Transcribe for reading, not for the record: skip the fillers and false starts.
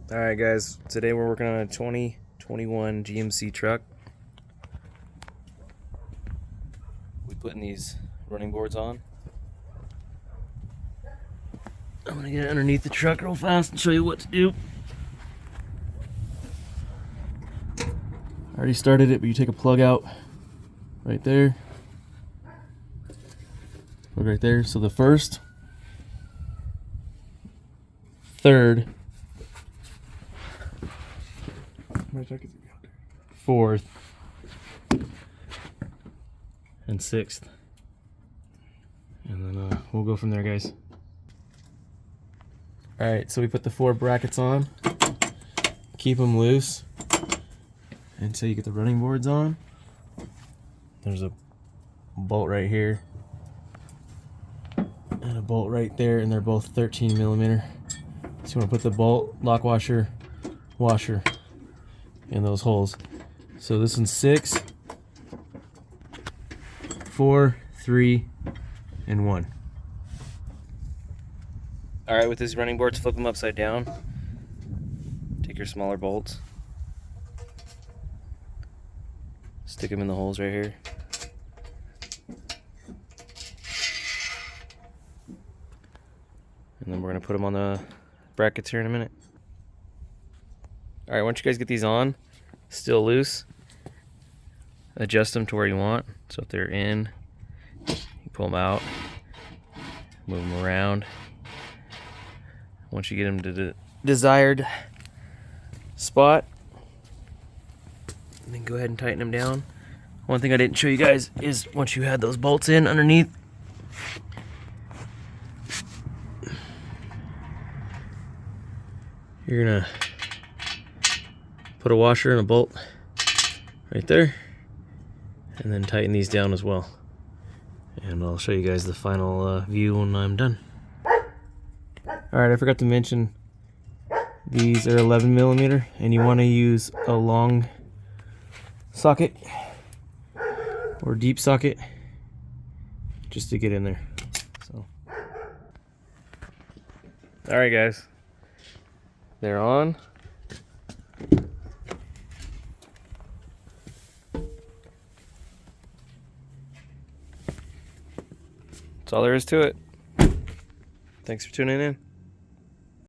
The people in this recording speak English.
Alright guys, today we're working on a 2021 GMC truck. We're putting these running boards on. I'm gonna get underneath the truck real fast and show you what to do. I already started it, but you take a plug out right there. Plug right there. So the first, third, fourth, and sixth. And then we'll go from there, guys. Alright, so we put the 4 brackets on. Keep them loose until you get the running boards on. There's a bolt right here and a bolt right there, and they're both 13 millimeter. So you want to put the bolt, lock washer, washer in those holes. So this one's 6, 4, 3, and 1. Alright, with these running boards, flip them upside down. Take your smaller bolts. Stick them in the holes right here. And then we're going to put them on the brackets here in a minute. Alright, once you guys get these on, still loose, adjust them to where you want. So if they're in, you pull them out, move them around. Once you get them to the desired spot, then go ahead and tighten them down. One thing I didn't show you guys is once you had those bolts in underneath, you're gonna put a washer and a bolt right there, and then tighten these down as well. And I'll show you guys the final view when I'm done. Alright, I forgot to mention these are 11 millimeter, and you want to use a long socket or deep socket just to get in there. So, alright guys, they're on. That's all there is to it. Thanks for tuning in.